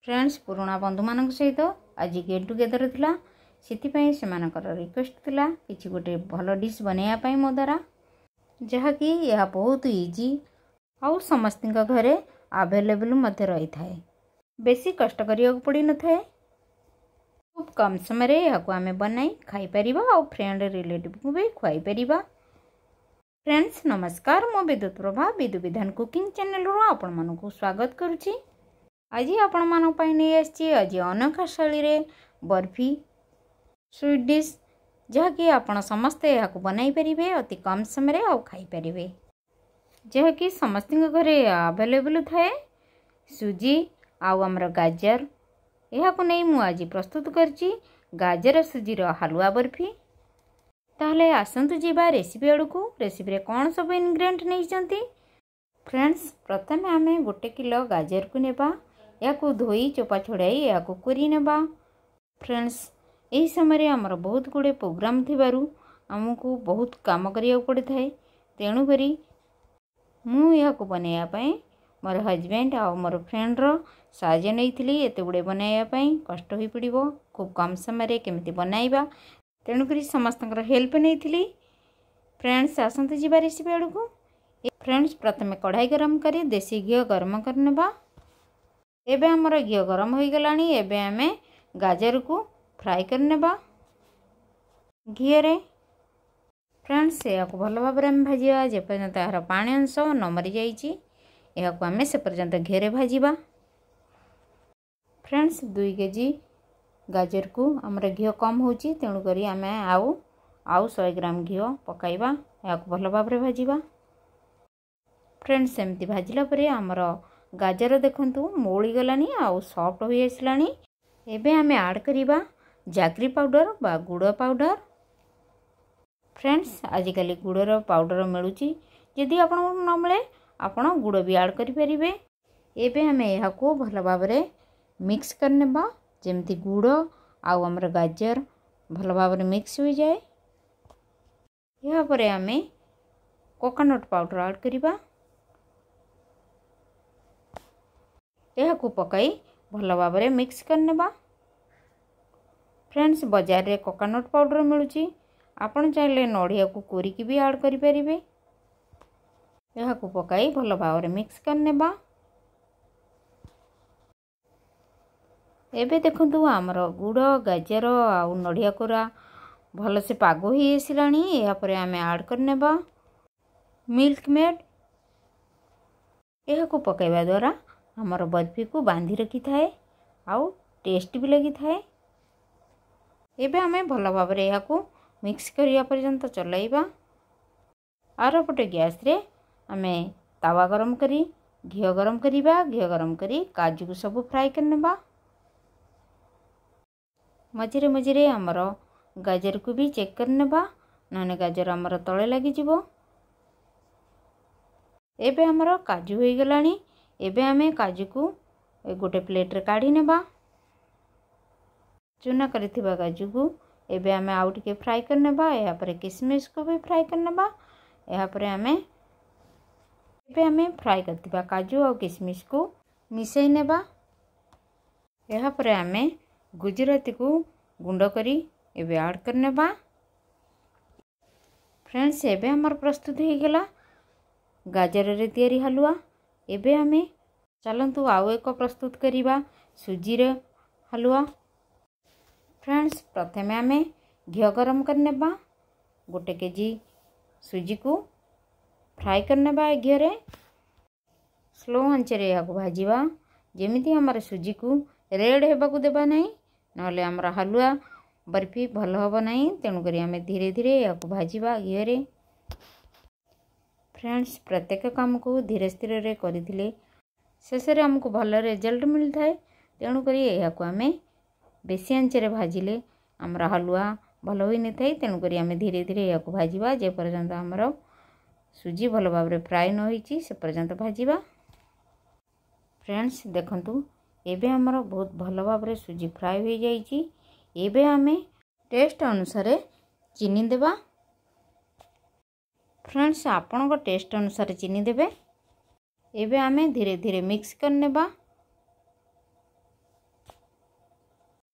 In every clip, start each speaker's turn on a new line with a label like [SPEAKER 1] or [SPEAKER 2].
[SPEAKER 1] Friends पुराणा बंधु मान सहित आज गेट टुगेदर थिला सिथिपाई सेमानकर रिक्वेस्ट थिला किछि गोटे भल डिश बनैया मो द्वारा जहाँकि यह बहुत इजी आउ समस्त घरे अवेलेबल मध्य रही थाए बेसी कष्ट करिया पड़ी न थाए खूब कम समय यह आम बनाई खाई परिबा और फ्रेंड रिलेटिव को भी खुआई परिबा। फ्रेंड्स नमस्कार मो विद्युत प्रभा विधु विधान कुकिंग चैनल रो आपण मानकु स्वागत करुछि। आज आपण मानक पई नै आछि आज अनोखा शैली रे बर्फी स्वीट डिश जहाँकि आपण समस्ते यह बनाई परिबे अति कम समय और खाई परिबे जहाँकि समस्त घरे अवेलेबल थाए सुजी आउ हमर गाजर यह नहीं मु आज प्रस्तुत करछि गाजर सुजी रो हलवा बर्फी। ताहले आसंतु जीवा रेसिपी आड़कू रेसिपी रे कौन सब इनग्रेडिएंट नहीं चंती। फ्रेंड्स प्रथम आमे 1 किलो गाजर को नेबा या को धोई चोपा छड़ाई या को कोरी नेबा। फ्रेंड्स एही समय हमर बहुत गुडे प्रोग्राम थिबारु हमकु बहुत काम करिया पड़े थाए तेणु करी मु या को बनैया पई मोर हस्बैंड आ मोर फ्रेंड रो साहाय्य नहीं एते गुड़े बनैया कष्ट हो पड़ो खूब कम समय केमिति बनाइबा तेणुक समस्त हेल्प नहीं। फ्रेंड्स आसंतु जीवा रेसिपी आड़कू। फ्रेंड्स प्रथम कढ़ाई गरम करी देसी घी गरम करनेबा। एबे हमर घी गरम हो गलानी एबे आमे गाजर को फ्राई करनेबा घी रे। फ्रेंड्स या भल भाव में भाजा जेपर्यंत यार पानी अंश न मरी जाइए यह आमे से पर्यंत घेरे भाजिबा। फ्रेंड्स 2 केजी गाजर को आमर घी कम होची तेणु करी आमे आउ 100 ग्राम घी पकाइबा या भल भाव में भाजिबा। फ्रेंड्स एमती भाजिला परे आमर गाजर देखंतु मौली गलानी आउ सॉफ्ट हो आसलानी। एबे आमे ऐड करिबा जागरी पाउडर बा गुड़ पाउडर। फ्रेंड्स आजिकल गुड़र पाउडर मिलूची यदि आपन न मिले आपण गुड़ भी ऐड करि परिबे। एबे आमे यहा को भल भाव में मिक्स करनेबा जेमती गुड़ आउ हमर गाजर भल भाव में मिक्स हो जाए। यहा परे आमे कोकोनट पाउडर ऐड करिबा यहा को पकाई भल भाव में मिक्स करनेबा। फ्रेंड्स बाजार रे कोकोनट पाउडर मिलूची आपण चाहिले नड़िया को कोरिकी भी ऐड करि परिबे। यहा को पकाई भल भाव में मिक्स करनेबा। एबे देखंतु हमर गुड़ गाजर आउ नड़िया कोरा भल से पाग हो आसलानी। या परे आमे ऐड करनेबा मिल्क मेड। यहा को पकाइबा द्वारा हमर बर्फी को बांधी रखी थाए आउ टेस्ट भी लगी थाए। एबे आमे भल भाव में यहा को मिक्स करिया पर्यंत चलाइबा। आर पटे गैस रे आमे तावा गरम करी घी गरम करिबा। घी गरम करी काजू को सब फ्राई करनेबा। मझे मझे आमर गाजर को भी चेक करनेबा नने गाजर आमर तले लगी जिवो। एबे आमर काजू हो गलानी। एबे आमे काजू को गोटे प्लेट रे काढ़ी नेबा। चूना करिथिबा काजू को एबे आमे आउ टिके फ्राई करनेबा। या परे किशमिश को भी फ्राई करनेबा। या परे आमे एबे आमे फ्राई करथिबा काजू और किशमिश को मिसई नेबा। या परे आमे गुजराती को गुंड करी एबे ऐड करनेबा। फ्रेंड्स एबे हमर प्रस्तुत हो गला गाजर रे तैयारी हलवा। एबे आमे चलंतु आउ एक प्रस्तुत करिबा सुजी रे हलवा। फ्रेंड्स प्रथमे आमे घी गरम करनेबा। 1 केजी सुजी को फ्राई करनेबा घी रे स्लो आंच रे या को भाजिबा जेमिति हमर सुजी को रेड हेबा को देबा नहीं नले हमर हलवा बर्फी भल होबो नहीं तेणु करी आमे धीरे धीरे या को भाजिबा घी रे। फ्रेंड्स प्रत्येक काम को धीरे स्थिर रे करिथिले शेष रे हमको भल रिजल्ट मिलता है तेणु करी या को आमे बेसी आंच रे भाजिले हमर हलवा भल होई नै थाई तेणु करी आमे धीरे धीरे या को भाजिबा जे पर्यंत हमर सुजी भल भाव रे फ्राई न होईची से पर्यंत भाजिबा। फ्रेंड्स देखंतु एबे हमर बहुत भल भाव रे सुजी फ्राई हो जाइची। एबे आमे टेस्ट अनुसार चीनी देबा। फ्रेंड्स आपण को टेस्ट अनुसार चीनी देबे। एबे आमे धीरे धीरे मिक्स करनेबा।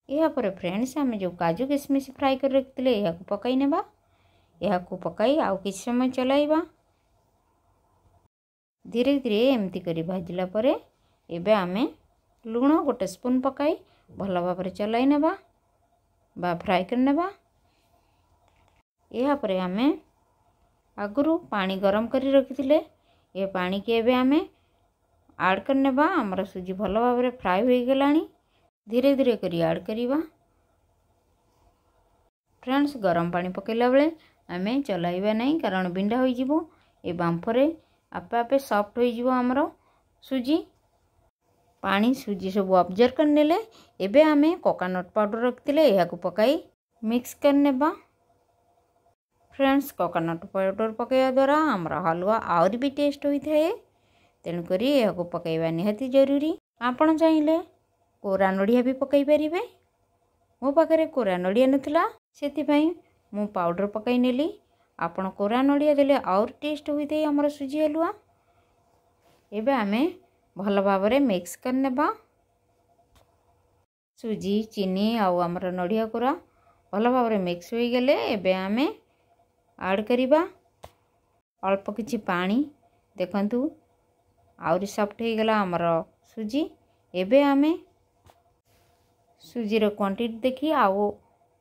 [SPEAKER 1] या पर फ्रेंड्स आम जो काजू किशमिश फ्राए कर रखिले या पकई नेबा। या पकई आउ किछ समय चलाइबा। धीरे धीरे एमती करी भाजिला परे एबे आमे लुण 1 स्पून पकाई भल भाव चलाई नेबा बा फ्राए कर नेबा। या परे आमे आगुरु पानी गरम करी रखिले ये पानी के एबे आमे ऐड कर नेबा। हमर सुजी भल भाव फ्राए हो गलानी। धीरे धीरे करी ऐड करिबा। फ्रेंड्स गरम पानी पकेला बेले आमे चलाइबा नहीं कारण बिंडा होई जिवो। ए बांफरे आपे आपे सॉफ्ट होई जिवो हमर सुजी। पानी सुजी सब ऑब्जर्व कर नेले एबे आमे कोकोनट पाउडर रखिले या पकाई मिक्स कर नेबा। फ्रेंड्स कोकोनट पाउडर पकाया द्वारा हमर हलवा और भी टेस्ट होई थाए। तेणु करी या पकाइबा निहाती जरूरी। आपण चाहिले कोरा नड़िया भी पकई पारिबे। मो पाखरे कोरा नड़िया नथिला सेथिपाई मु पाउडर पकाई नेली। आपण कोरा नड़िया देले और टेस्ट होई थाए हमर सुजी हलवा। एबे आमे भल भावरे मिक्स कर नेबा। सुजी चीनी आउ हमर नड़िया कोरा भल भावरे मिक्स होई गेले एबे आमे ऐड करिबा अल्प किछि पानी। देखंतु आउरी सॉफ्ट हो गला हमर सुजी। एबे आमे सुजीर क्वांटिटी देखी आउ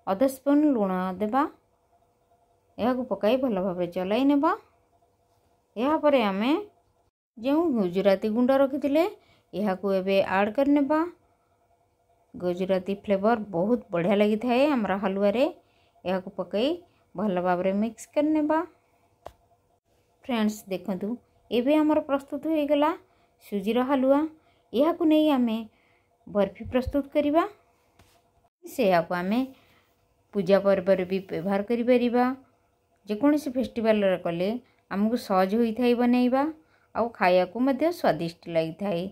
[SPEAKER 1] 1/2 स्पून लुण देबा। या पकाई भल भाव चलाई नेबा। या परे आमे जो गुजराती गुंड रखिथिले या एबे ऐड कर नेबा। गुजराती फ्लेवर बहुत बढ़िया लगी थाए हमर हलवा रे। या पकाई भल भाव मिक्स कर नेबा। फ्रेंड्स देखंतु एबे हमर प्रस्तुत हो गला सुजीर हलवा। या नहीं आमे बर्फी प्रस्तुत करिबा। से आमे पूजा पर्व भी व्यवहार करि परिबा। जेकोसी फेस्टिवल रे कले आमको सहज होई थाई बनैबा आउ खाया को मध्य स्वादिष्ट लगी थाई।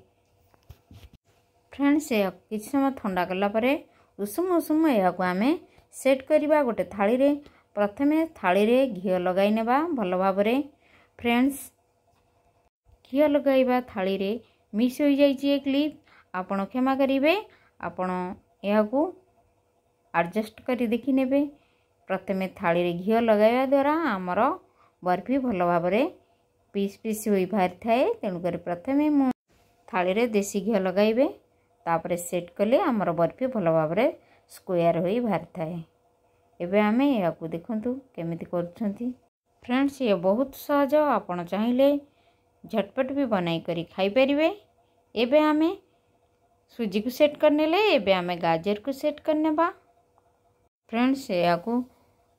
[SPEAKER 1] फ्रेंड्स या किछ समय ठंडा कला परे उषुम उषुम या आमे सेट करिबा गोटे थाली रे। प्रथमे थाली रे घी लगाई नेबा भल भाव रे। फ्रेंड्स घी लगाइबा थाली रे मिस हो जाइए एक क्लिप आपण क्षमा करिवे। आपण याकू एडजस्ट करी देखि नेबे। प्रथमे थाली रे घी लगाइबा द्वारा हमर बर्फी भल भाव रे पीस पीस होई बाहर थाए। तेणु कर प्रथमे मु थाली रे देसी घी लगाइबे तापरे सेट कले हमर बर्फी भल भाव रे स्क्वायर होई बाहर थाए। एबे आमे याकू देखंतु केमिति करछंती। फ्रेंड्स ये बहुत सहज। आपण चाहिले झटपट भी बनाई करी खाई परिवे। एबे आमे सुजी को सेट करनेले एबे आमे गाजर को सेट करनेबा। फ्रेंड्स याकू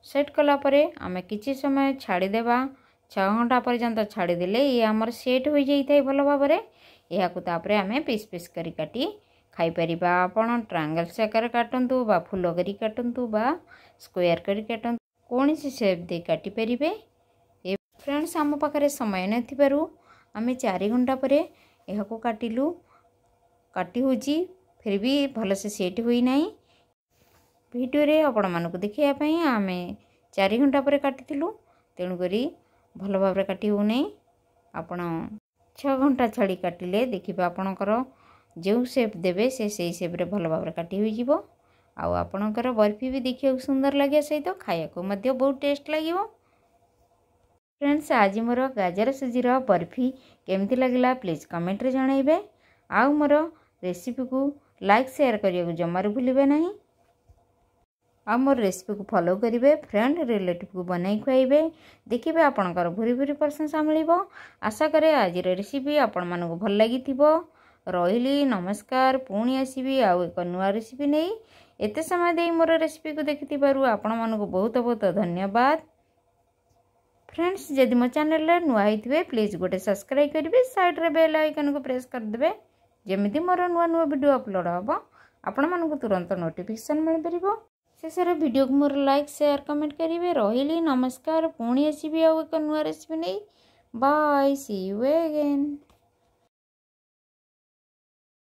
[SPEAKER 1] सेट कला परे आमे किछि समय छाड़ी देबा। 6 घंटा पर्यंत छाड़ी देले ये हमर सेट हो जाई थाई भल भाव रे। याकू तापरे आमे पीस पीस करी काटी खाई परिबा। आपण ट्रायंगल आकार काटंतु बा फुल करी काटंतु बा स्क्वायर करी काटंतु कोनसी शेप दे काटी परिबे। फ्रेंड्स आम पाखरे समय नथिबारु आमे 4 घंटा परे याकू काटिलु। काटी होची फिर भी भल से सेट होई नाही। वीडियो रे आपण मानको देखिया पई आमे 4 घंटा परे काटिथिलु। तेणु करी भल भाव रे काटी हो नाही। आपण 6 घंटा छाड़ी काटिले देखिबे आपणकर जो शेप देबे से सेई शेप रे भल भाव रे काटी होई जिवो। आ आपणकर बर्फी भी देखियो सुंदर लागे सहित खाया को मध्य बहुत टेस्ट लागिवो। फ्रेंड्स आज मोर गाजर सुजीर बर्फी केमती लगिला प्लीज कमेंट रे जणाइबे। आउ मोर रेसिपी को लाइक शेयर करिया जमार भूलिबे नहीं। आ मोर रेसिपी को फॉलो करिवे फ्रेंड रिलेटिव को बनाई खुआइबे। देखिबे आपणकर भूरी भूरी प्रशंसा मिलिबो। आशा करे आज रेसिपी आपण मानको भल लागिथिबो। रहिली नमस्कार। पुणी आसीबी आउ एक नुआ रेसिपी नहीं। एते समय देई मोर रेसिपी को देखिथिबारु आपण मानको बहुत बहुत धन्यवाद। फ्रेंड्स जदि मो चैनल रे नुआ होइथिबे प्लीज गोटे सब्सक्राइब करिवे। साइड रे बेल आइकन को प्रेस कर देबे। जेमिति मोर नुआ नुआ वीडियो अपलोड हबो आपण मानको तुरंत नोटिफिकेशन मिल परिबो। शेषर वीडियो को मोर लाइक शेयर कमेंट करिवे। रहिली नमस्कार। पुणी आसीबी आउ एक नुआ रेसिपी नहीं। Bye see you again.